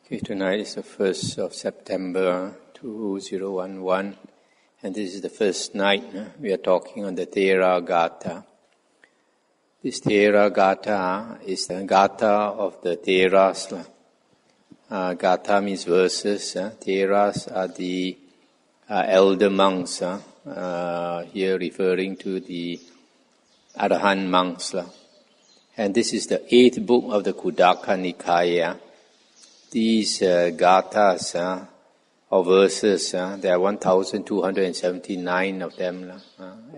Okay, tonight is the 1st of September 2011, and this is the first night we are talking on the Theragatha. This Theragatha is the Gatha of the Theras. Gatha means verses. Theras are the elder monks, here referring to the Arahant monks. And this is the 8th book of the Khuddaka Nikaya. These gathas or verses, there are 1,279 of them,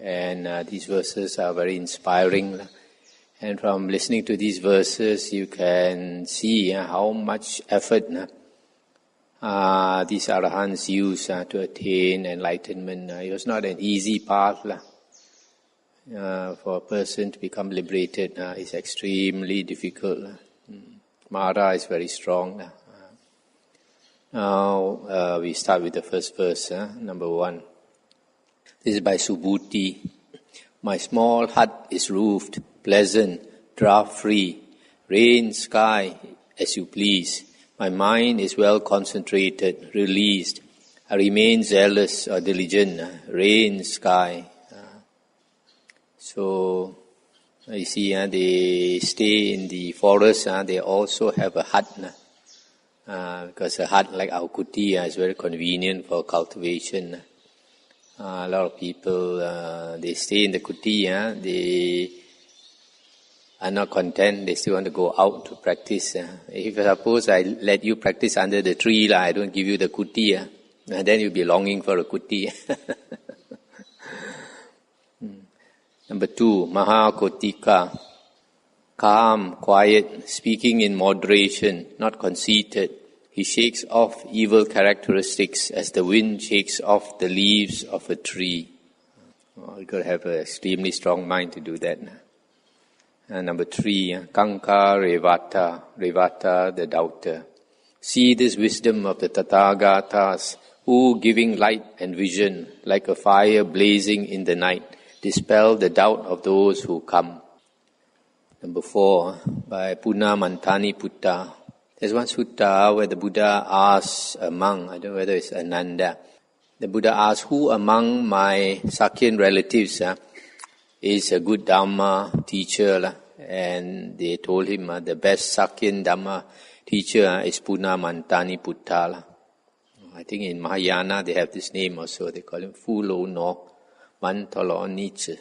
and these verses are very inspiring. And from listening to these verses, you can see how much effort these arahants use to attain enlightenment. It was not an easy path. For a person to become liberated is extremely difficult. Mara is very strong. Now we start with the first verse, number 1. This is by Subhuti. My small hut is roofed, pleasant, draft-free, rain, sky, as you please. My mind is well concentrated, released. I remain zealous or diligent, rain, sky. So, you see, they stay in the forest, they also have a hut. Because a hut like our kuti is very convenient for cultivation. A lot of people, they stay in the kuti, they are not content, they still want to go out to practice. If suppose I let you practice under the tree, I don't give you the kuti, then you'll be longing for a kuti. Number 2, Khuddaka. Calm, quiet, speaking in moderation, not conceited. He shakes off evil characteristics as the wind shakes off the leaves of a tree. You've got to have an extremely strong mind to do that. Number 3, Kanka Revata, Revata the doubter. See this wisdom of the Tathagatas, who, giving light and vision, like a fire blazing in the night, dispel the doubt of those who come. Number 4, by Puna Mantani Putta. There's one sutta where the Buddha asks a monk, I don't know whether it's Ananda. The Buddha asks, who among my Sakyan relatives is a good Dhamma teacher? And they told him the best Sakyan Dhamma teacher is Puna Mantani Putta. I think in Mahayana they have this name also. They call him Fulo no Mantolo Nietzsche.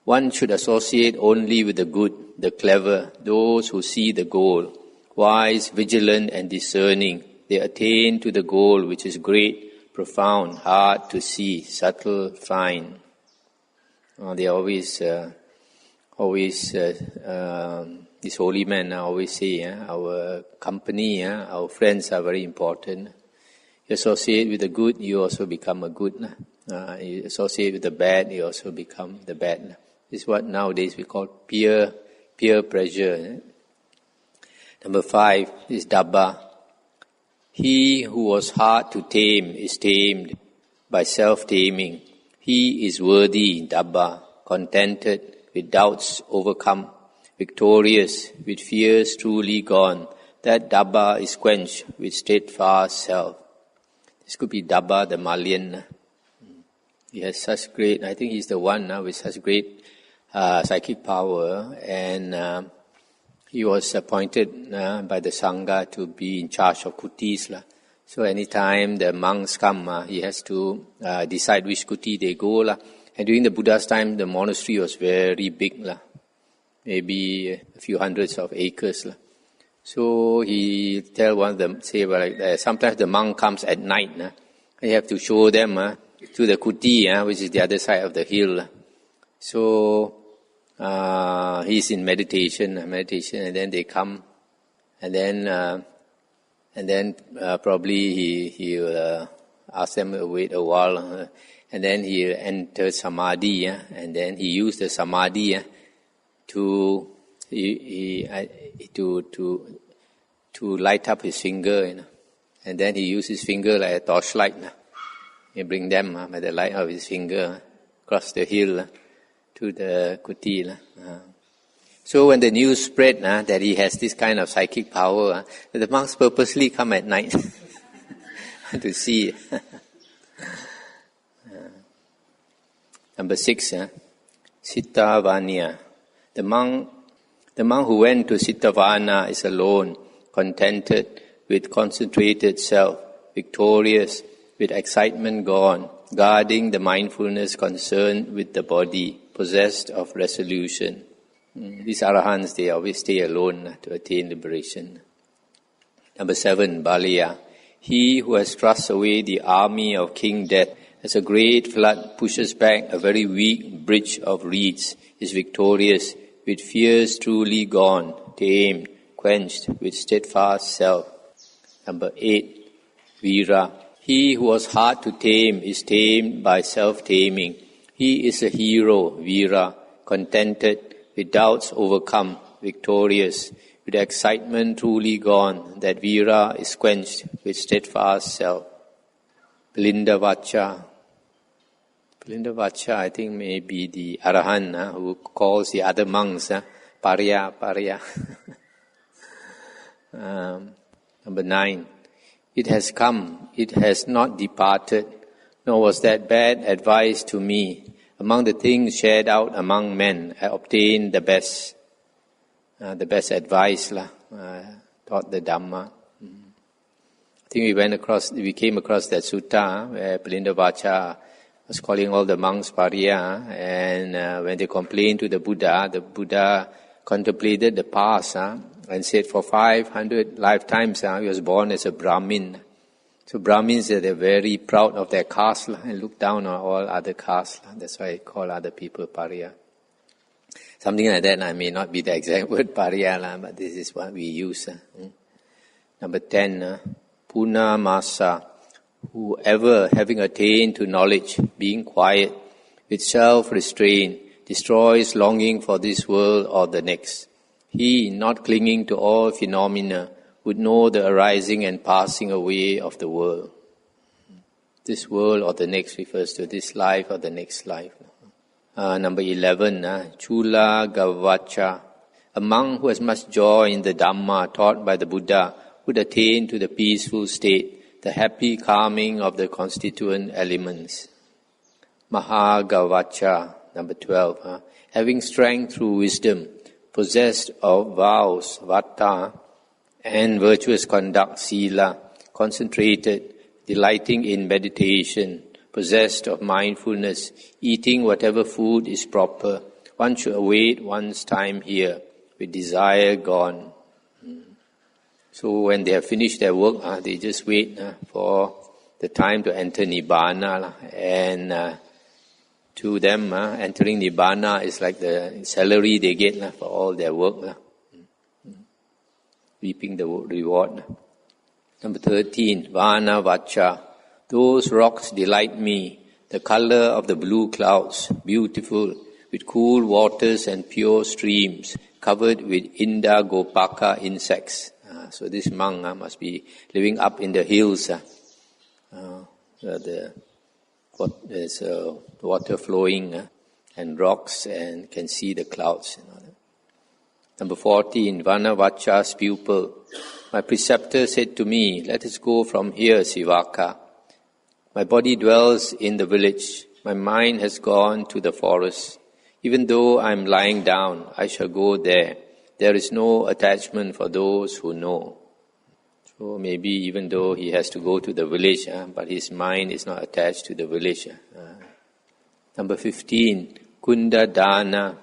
One should associate only with the good, the clever, those who see the goal. Wise, vigilant and discerning, they attain to the goal which is great, profound, hard to see, subtle, fine. They always, this holy man always say, our company, our friends are very important. You associate with the good, you also become a good. You associate with the bad, you also become the bad. This is what nowadays we call peer pressure. Number 5 is Dabba. He who was hard to tame is tamed by self-taming. He is worthy, Dabba, contented, with doubts overcome, victorious, with fears truly gone. That Dabba is quenched with steadfast self. This could be Dabba the Malian. He has such great, I think he's the one with such great psychic power, and he was appointed by the Sangha to be in charge of kutis. So anytime the monks come, he has to decide which kuti they go. And during the Buddha's time, the monastery was very big, maybe a few hundreds of acres. So he tell one of them, say, sometimes the monk comes at night, and you have to show them to the kuti, which is the other side of the hill. So he's in meditation, and then they come, and then probably he will ask them to wait a while, and then he enters samadhi, and then he used the samadhi to light up his finger, and then he used his finger like a torchlight. He bring them by the light of his finger across the hill to the kuti. So when the news spread that he has this kind of psychic power, the monks purposely come at night to see. Number 6, Sittavanya. The monk who went to Sittavana is alone, contented, with concentrated self, victorious, with excitement gone, guarding the mindfulness concerned with the body, possessed of resolution. These arahants, they always stay alone to attain liberation. Number 7, Balaya. He who has thrust away the army of King Death, as a great flood pushes back a very weak bridge of reeds, is victorious, with fears truly gone, tamed, quenched, with steadfast self. Number 8, Vira. He who was hard to tame is tamed by self-taming. He is a hero, Vira, contented, with doubts overcome, victorious, with excitement truly gone, that Vira is quenched with steadfast self. Pilindavacha. Pilindavacha, I think, may be the Arahant who calls the other monks Parya. Number 9. It has come, it has not departed, nor was that bad advice to me. Among the things shared out among men, I obtained the best advice, taught the Dhamma. I think we came across that sutta where Pilindavacha was calling all the monks Parya, and when they complained to the Buddha contemplated the past and said for 500 lifetimes he was born as a Brahmin. So Brahmins, they're very proud of their caste and look down on all other castes. That's why I call other people Parya. Something like that. I may not be the exact word Parya, but this is what we use. Number 10, Puna Masa. Whoever, having attained to knowledge, being quiet, with self-restraint, destroys longing for this world or the next. He, not clinging to all phenomena, would know the arising and passing away of the world. This world or the next refers to this life or the next life. Number 11, Chula Gavacha. A monk who has much joy in the Dhamma taught by the Buddha would attain to the peaceful state, the happy calming of the constituent elements. Mahagavacha. Number 12, having strength through wisdom, possessed of vows, vata, and virtuous conduct, sila, concentrated, delighting in meditation, possessed of mindfulness, eating whatever food is proper. One should await one's time here, with desire gone. So when they have finished their work, they just wait for the time to enter Nibbana. And to them, entering Nibbana is like the salary they get for all their work. Reaping the reward. Number 13, Vana Vacha. Those rocks delight me, the color of the blue clouds, beautiful, with cool waters and pure streams, covered with Inda Gopaka insects. So this monk must be living up in the hills. There's water flowing and rocks, and can see the clouds. Number 14, Vanavacha's pupil. My preceptor said to me, let us go from here, Sivaka. My body dwells in the village. My mind has gone to the forest. Even though I am lying down, I shall go there. There is no attachment for those who know. So maybe even though he has to go to the village, but his mind is not attached to the village. Number 15, Kunda Dana.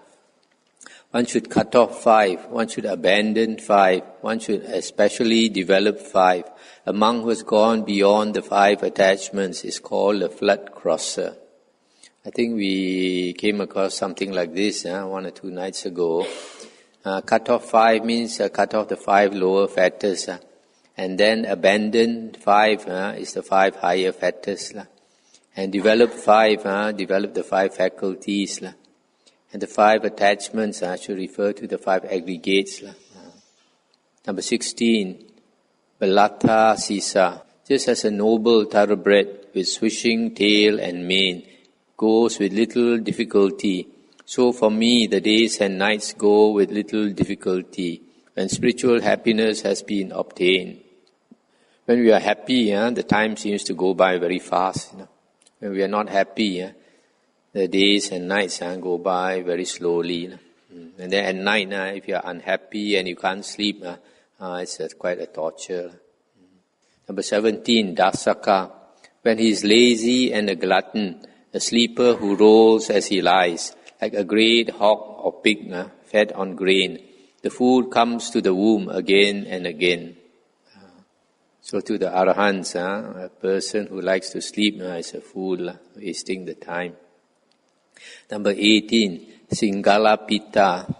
One should cut off 5, one should abandon 5, one should especially develop 5. A monk who has gone beyond the 5 attachments is called a flood crosser. I think we came across something like this 1 or 2 nights ago. Cut off 5 means cut off the 5 lower fetters. And then abandon 5 is the 5 higher fetters. And develop 5, develop the 5 faculties. And the 5 attachments should refer to the 5 aggregates. Number 16, Balata Sisa. Just as a noble thoroughbred with swishing tail and mane goes with little difficulty, So for me, the days and nights go with little difficulty when spiritual happiness has been obtained. When we are happy, the time seems to go by very fast. When we are not happy, the days and nights go by very slowly. And then at night, if you are unhappy and you can't sleep, it's quite a torture. Number 17, Dasaka. When he is lazy and a glutton, a sleeper who rolls as he lies, like a great hog or pig fed on grain, the food comes to the womb again and again. So to the Arahants, a person who likes to sleep is a fool, wasting the time. Number 18, Singala Pitta.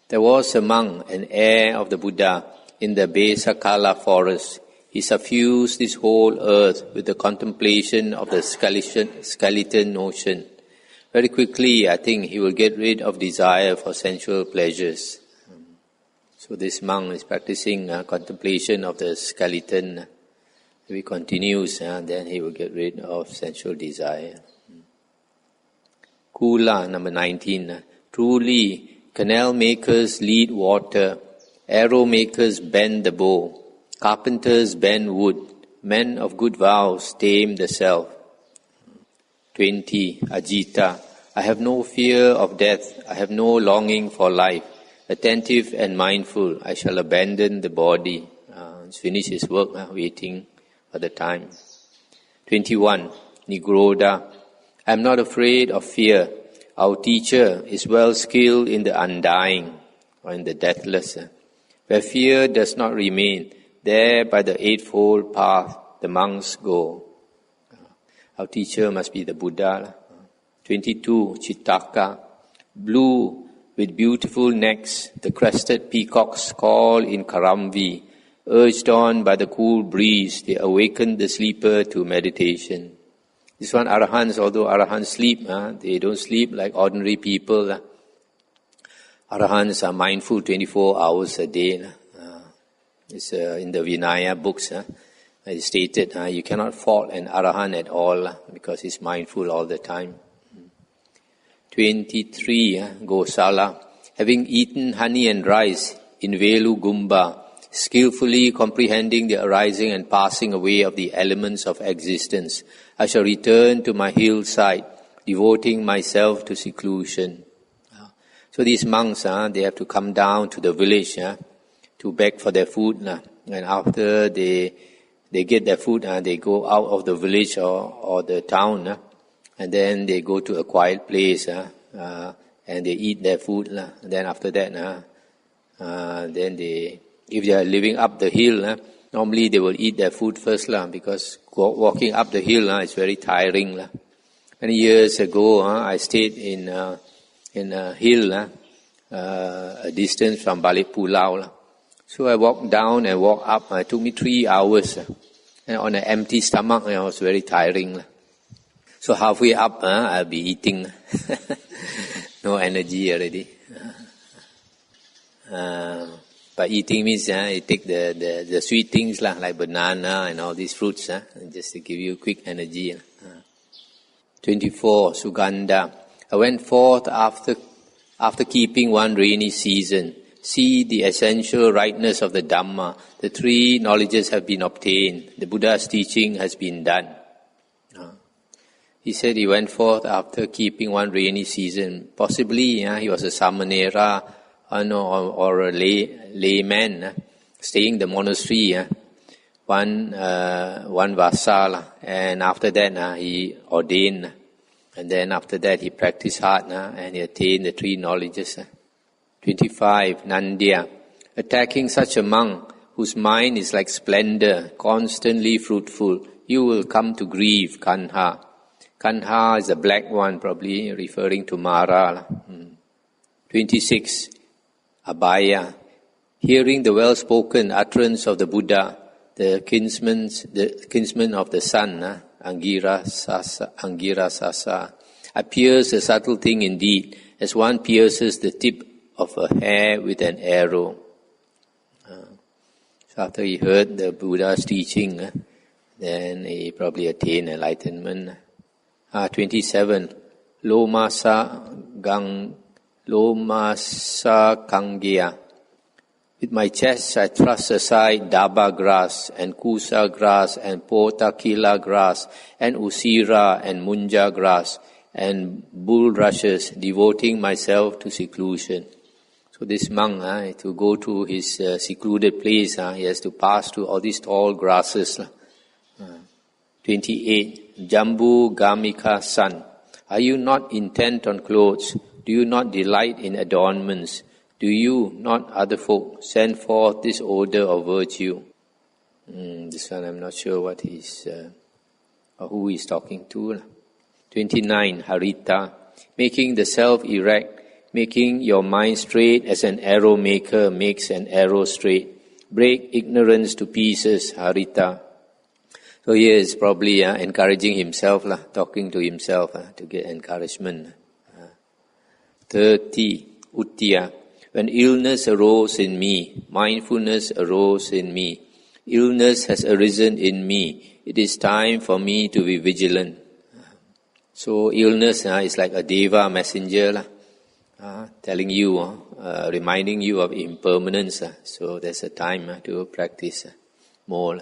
There was a monk, an heir of the Buddha, in the Besakala forest. He suffused this whole earth with the contemplation of the skeleton notion. Very quickly, I think he will get rid of desire for sensual pleasures. So this monk is practicing contemplation of the skeleton. If he continues, then he will get rid of sensual desire. Kula, number 19. Truly, canal makers lead water, arrow makers bend the bow, carpenters bend wood, men of good vows tame the self. 20. Ajita. I have no fear of death, I have no longing for life. Attentive and mindful, I shall abandon the body. He's finished his work, waiting for the time. 21. Nigroda. I am not afraid of fear. Our teacher is well skilled in the undying, or in the deathless. Where fear does not remain, there by the eightfold path the monks go. Our teacher must be the Buddha. 22. Chittaka. Blue with beautiful necks, the crested peacocks call in Karamvi. Urged on by the cool breeze, they awaken the sleeper to meditation. This one, Arahants, although Arahants sleep, they don't sleep like ordinary people. Arahants are mindful 24 hours a day. It's in the Vinaya books. It's stated you cannot fault an Arahant at all because he's mindful all the time. 23. Gosala. Having eaten honey and rice in Velu Gumba, skillfully comprehending the arising and passing away of the elements of existence, I shall return to my hillside, devoting myself to seclusion. So these monks, they have to come down to the village to beg for their food. And after they get their food, they go out of the village or the town. And then they go to a quiet place and they eat their food. And then after that, then if they are living up the hill, normally they will eat their food first because walking up the hill is very tiring. Many years ago, I stayed in a hill, a distance from Balik Pulau. So I walked down and walked up. It took me 3 hours. And on an empty stomach, it was very tiring. So halfway up, I'll be eating. No energy already. But eating means you take the sweet things like banana and all these fruits, just to give you quick energy. 24. Sugandha. I went forth after keeping one rainy season. See the essential rightness of the Dhamma. The 3 knowledges have been obtained. The Buddha's teaching has been done. He said he went forth after keeping one rainy season. Possibly he was a samanera or a layman staying in the monastery. One vasal. And after that he ordained. And then after that he practiced hard and he attained the 3 knowledges. 25. Nandya. Attacking such a monk whose mind is like splendor, constantly fruitful, you will come to grieve, Kanha. Kanha is the black one, probably referring to Mara. 26. Abhaya. Hearing the well-spoken utterance of the Buddha, the kinsman of the sun, Angira Sasa, appears a subtle thing indeed, as one pierces the tip of a hair with an arrow. So after he heard the Buddha's teaching, then he probably attained enlightenment. 27. Lomasa gang lomasa kangya. With my chest I thrust aside daba grass and kusa grass and potakila grass and usira and munja grass and bulrushes, devoting myself to seclusion. So this monk, to go to his secluded place, he has to pass through all these tall grasses. 28. Jambu Gamika San. Are you not intent on clothes? Do you not delight in adornments? Do you, not other folk, send forth this odor of virtue? This one I'm not sure what he's, or who he's talking to. 29. Harita. Making the self erect, making your mind straight as an arrow maker makes an arrow straight. Break ignorance to pieces, Harita. So here is probably encouraging himself, talking to himself to get encouragement. 30. Uttiya. When illness arose in me, mindfulness arose in me. Illness has arisen in me. It is time for me to be vigilant. So illness is like a deva messenger, telling you, reminding you of impermanence. So there's a time to practice more.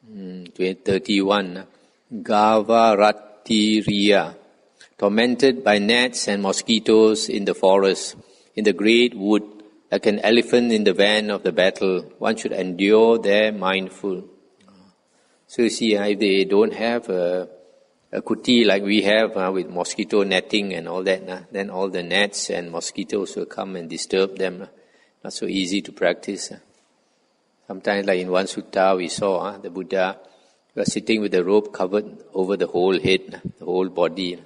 31. Gavaratiriya. Tormented by gnats and mosquitoes in the forest, in the great wood, like an elephant in the van of the battle, one should endure there mindful. So you see, if they don't have a kuti like we have with mosquito netting and all that, then all the gnats and mosquitoes will come and disturb them. Not so easy to practice. Sometimes, like in one sutta, we saw the Buddha was sitting with the robe covered over the whole head, the whole body.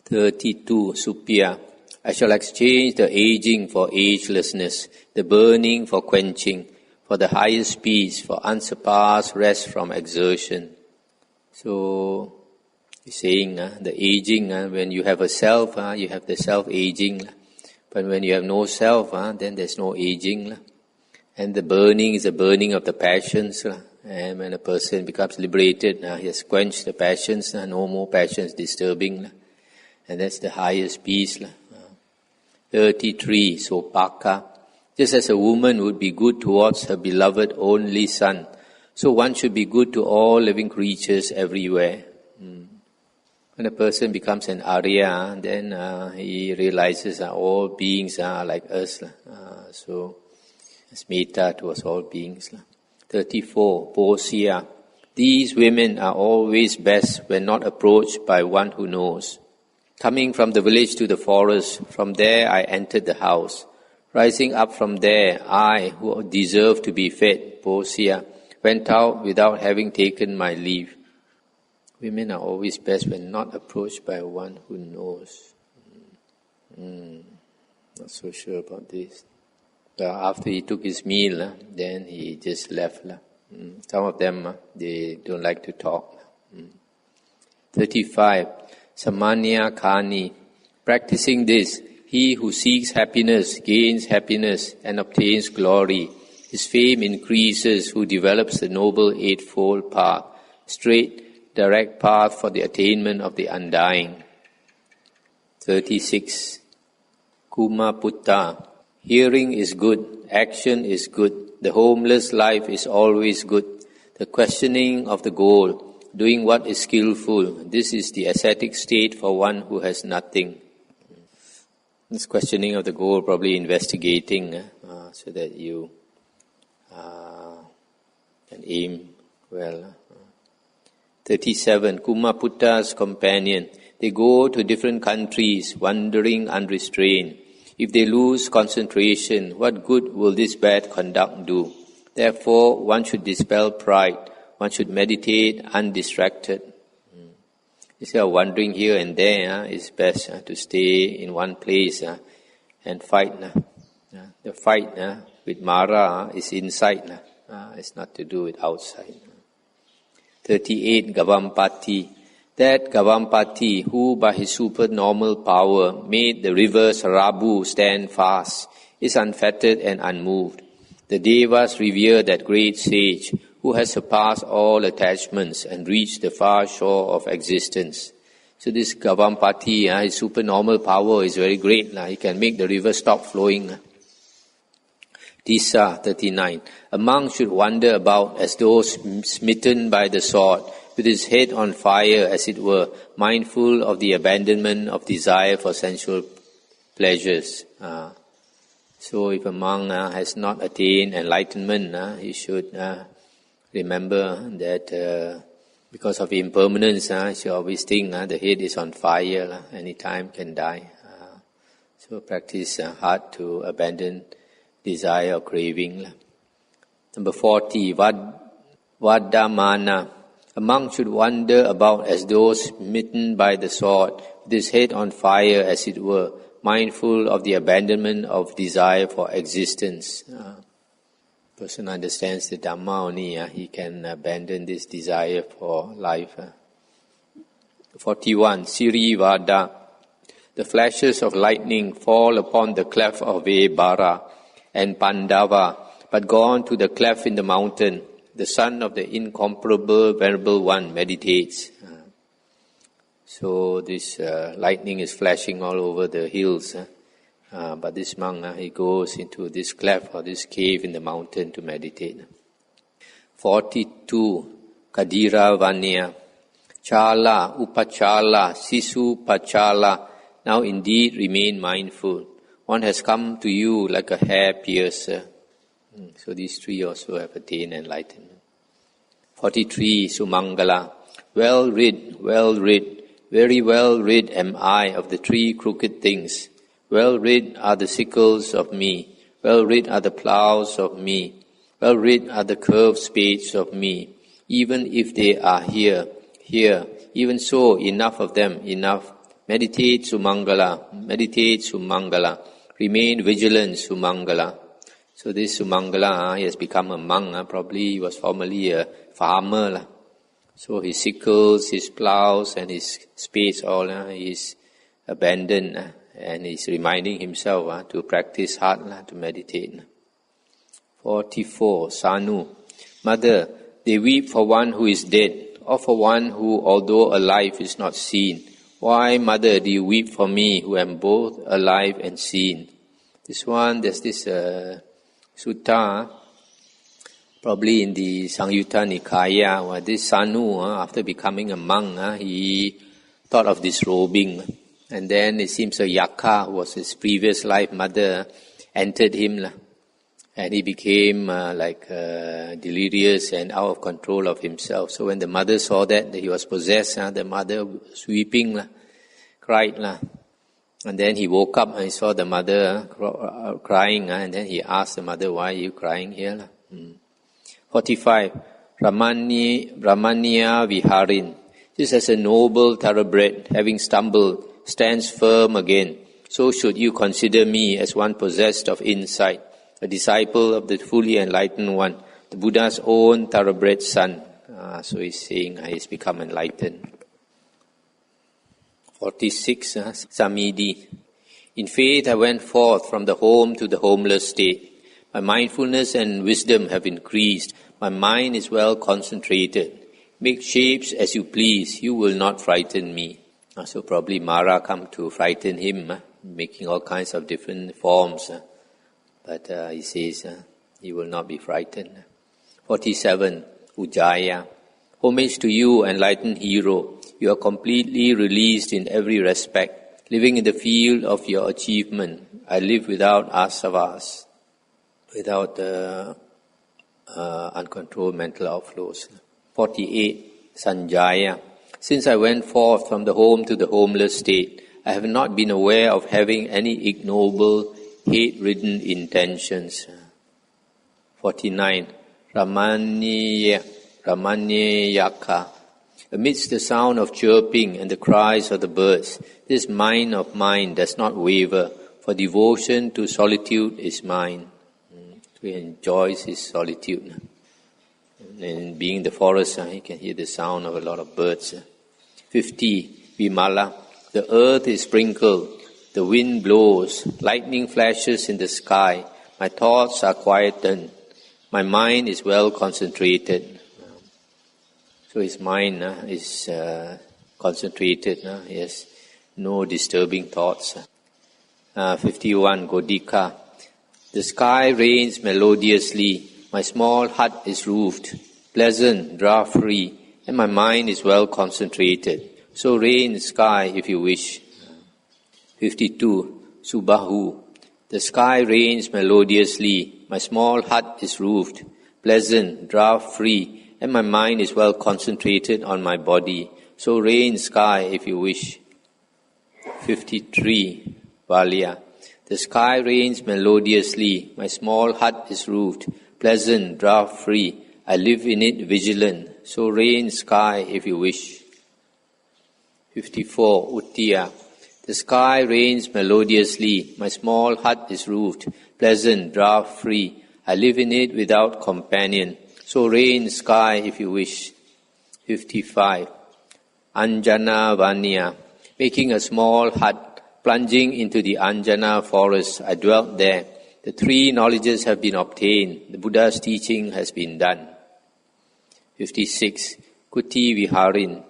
32. Supya. I shall exchange the aging for agelessness, the burning for quenching, for the highest peace, for unsurpassed rest from exertion. So, he's saying the aging, when you have a self, you have the self-aging. But when you have no self, then there's no aging. And the burning is the burning of the passions. And when a person becomes liberated, he has quenched the passions, no more passions disturbing. And that's the highest peace. 33. Sopaka. Just as a woman would be good towards her beloved only son, so one should be good to all living creatures everywhere. When a person becomes an Arya, then he realizes that all beings are like us. So it's metta towards all beings. 34. Posya. These women are always best when not approached by one who knows. Coming from the village to the forest, from there I entered the house. Rising up from there, I, who deserve to be fed, Posya, went out without having taken my leave. Women are always best when not approached by one who knows. Not so sure about this. But after he took his meal, then he just left. Some of them, they don't like to talk. 35. Samanya Kani. Practicing this, he who seeks happiness gains happiness and obtains glory. His fame increases who develops the noble eightfold path, straight, direct path for the attainment of the undying. 36. Kumaputta. Hearing is good, action is good, the homeless life is always good. The questioning of the goal, doing what is skillful, this is the ascetic state for one who has nothing. This questioning of the goal, probably investigating, so that you can aim well. 37. Kumaputta's companion. They go to different countries, wandering unrestrained. If they lose concentration, what good will this bad conduct do? Therefore, one should dispel pride. One should meditate undistracted. Instead of wandering here and there, it's best to stay in one place and fight. The fight with Mara is inside. It's not to do with outside. 38. Gavampati. That Gavampati, who by his supernormal power made the river Sarabu stand fast, is unfettered and unmoved. The Devas revere that great sage, who has surpassed all attachments and reached the far shore of existence. So this Gavampati, his supernormal power is very great. He can make the river stop flowing. Tisa 39. A monk should wander about as though smitten by the sword, with his head on fire, as it were, mindful of the abandonment of desire for sensual pleasures. So if a monk has not attained enlightenment, he should remember that because of impermanence, he should always think the head is on fire, any time can die. So practice hard to abandon desire or craving. Number 40, Vadamana. A monk should wander about as though smitten by the sword, with his head on fire, as it were, mindful of the abandonment of desire for existence. Person understands the Dhamma only, he can abandon this desire for life. 41. Siri Vada. The flashes of lightning fall upon the cleft of Vebara and Pandava, but gone to the cleft in the mountain. The son of the incomparable Venerable One meditates. So this lightning is flashing all over the hills. But this monk, he goes into this cleft or this cave in the mountain to meditate. 42. Kadira Vanya. Chala, Upachala, Sisu Pachala. Now indeed remain mindful. One has come to you like a hair piercer. So these three also have attained enlightenment. 43. Sumangala. Well rid, very well rid am I of the three crooked things. Well rid are the sickles of me. Well rid are the ploughs of me. Well rid are the curved spades of me. Even if they are here. Even so, enough of them, enough. Meditate Sumangala. Remain vigilant Sumangala. So this Sumangala, he has become a monk. Probably he was formerly a farmer. So his sickles, his ploughs and his spades all he's abandoned. And he's reminding himself to practice hard to meditate. 44. Sanu. Mother, they weep for one who is dead, or for one who, although alive, is not seen. Why, mother, do you weep for me, who am both alive and seen? This one, there's this sutta, probably in the Sangyutta Nikaya, where this Sanu, after becoming a monk, he thought of disrobing. And then it seems a Yaka, who was his previous life mother, entered him. And he became delirious and out of control of himself. So when the mother saw that he was possessed, the mother was weeping, cried. And then he woke up and he saw the mother crying. And then he asked the mother, why are you crying here? 45. Ramanya Viharin. Just as a noble thoroughbred, having stumbled, stands firm again, so should you consider me as one possessed of insight, a disciple of the fully enlightened one, the Buddha's own thoroughbred son. So he's saying he's become enlightened. 46. Samidhi. In faith I went forth from the home to the homeless state. My mindfulness and wisdom have increased. My mind is well concentrated. Make shapes as you please, you will not frighten me. So probably Mara come to frighten him, making all kinds of different forms. But he says he will not be frightened. 47. Ujjaya. Homage to you, enlightened hero. You are completely released in every respect, living in the field of your achievement. I live without asavas, without uncontrolled mental outflows. 48. Sanjaya. Since I went forth from the home to the homeless state, I have not been aware of having any ignoble, hate-ridden intentions. 49. Ramanyaka. Amidst the sound of chirping and the cries of the birds, this mind of mine does not waver, for devotion to solitude is mine. He enjoys his solitude. And being in the forest, he can hear the sound of a lot of birds. 50. Vimala. The earth is sprinkled, the wind blows, lightning flashes in the sky. My thoughts are quietened. My mind is well concentrated. So his mind is concentrated. Yes, no disturbing thoughts. 51. Khuddaka. The sky rains melodiously. My small hut is roofed, pleasant, draft-free, and my mind is well concentrated. So rain, sky, if you wish. 52. Subahu. The sky rains melodiously. My small hut is roofed, pleasant, draft-free, and my mind is well concentrated on my body. So rain, sky, if you wish. 53. Valya. The sky rains melodiously. My small hut is roofed, pleasant, draft-free. I live in it vigilant. So rain, sky, if you wish. 54. Uttiya. The sky rains melodiously. My small hut is roofed, pleasant, draft-free. I live in it without companion. So rain, sky, if you wish. 55. Anjana Vanya. Making a small hut, plunging into the Anjana forest, I dwelt there. The three knowledges have been obtained. The Buddha's teaching has been done. 56. Kuti Viharin.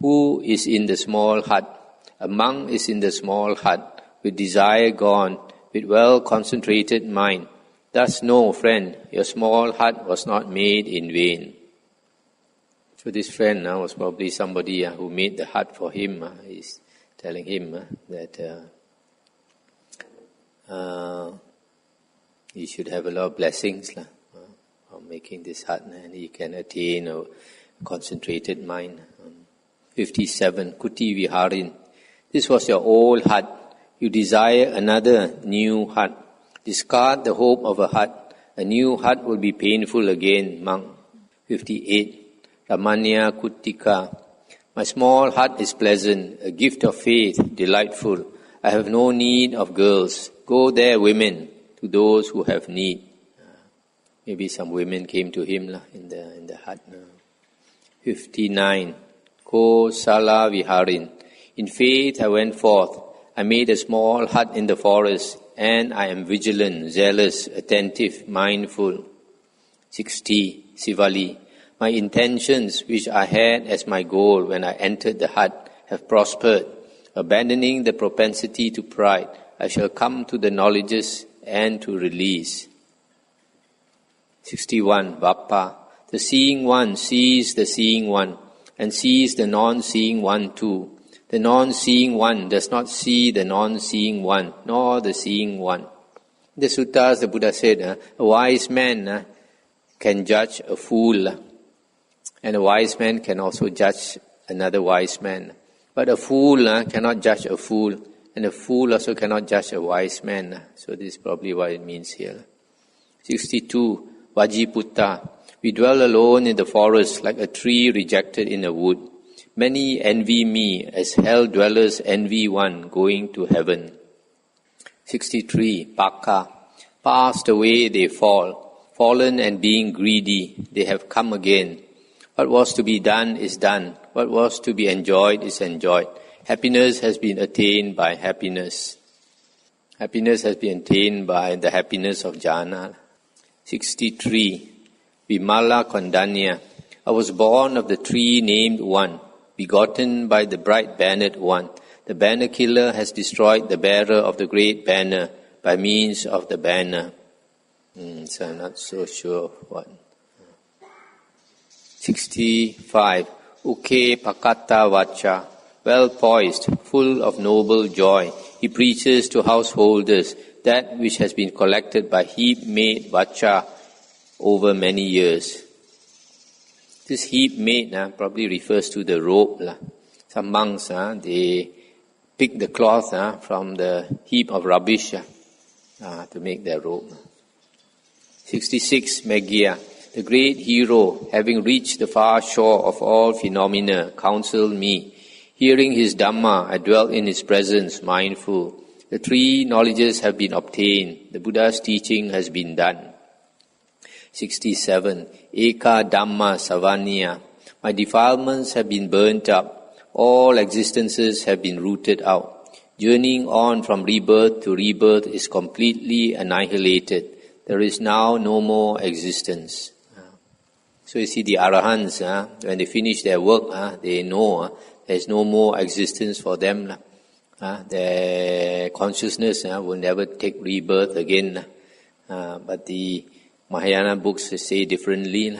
Who is in the small hut? A monk is in the small hut, with desire gone, with well-concentrated mind. Thus know, friend, your small hut was not made in vain. So this friend was probably somebody who made the hut for him. He's telling him that he should have a lot of blessings on making this hut, and he can attain a concentrated mind. 57. Kuti Viharin. This was your old hut. You desire another new hut. Discard the hope of a hut. A new hut will be painful again, monk. 58. Ramanya Khuddaka. My small hut is pleasant, a gift of faith, delightful. I have no need of girls. Go there, women, to those who have need. Maybe some women came to him in the hut. 59. Ko Sala Viharin. In faith I went forth. I made a small hut in the forest, and I am vigilant, zealous, attentive, mindful. 60. Sivali. My intentions, which I had as my goal when I entered the hut, have prospered. Abandoning the propensity to pride, I shall come to the knowledges and to release. 61. Vappa. The seeing one sees the seeing one, and sees the non-seeing one too. The non-seeing one does not see the non-seeing one, nor the seeing one. In the suttas, the Buddha said, a wise man can judge a fool, and a wise man can also judge another wise man. But a fool cannot judge a fool, and a fool also cannot judge a wise man. So this is probably what it means here. 62. Vajiputta. We dwell alone in the forest like a tree rejected in a wood. Many envy me as hell dwellers envy one going to heaven. 63. Pakka. Passed away they fall. Fallen and being greedy, they have come again. What was to be done is done. What was to be enjoyed is enjoyed. Happiness has been attained by happiness. Happiness has been attained by the happiness of jhana. 63. Vimala Kondanya. I was born of the tree named One, begotten by the bright bannered One. The banner killer has destroyed the bearer of the great banner by means of the banner. So I'm not so sure what. 65. Uke Pakata Vacha. Well poised, full of noble joy, he preaches to householders that which has been collected by heap-made vacha over many years. This heap-made probably refers to the rope. Some monks, they pick the cloth from the heap of rubbish to make their robe. 66. Megya. The great hero, having reached the far shore of all phenomena, counselled me. Hearing his Dhamma, I dwelt in his presence, mindful. The three knowledges have been obtained. The Buddha's teaching has been done. 67. Eka Dhamma Savanya. My defilements have been burnt up. All existences have been rooted out. Journeying on from rebirth to rebirth is completely annihilated. There is now no more existence. So you see the Arahants, when they finish their work, they know there's no more existence for them. Their consciousness will never take rebirth again. But the Mahayana books say differently.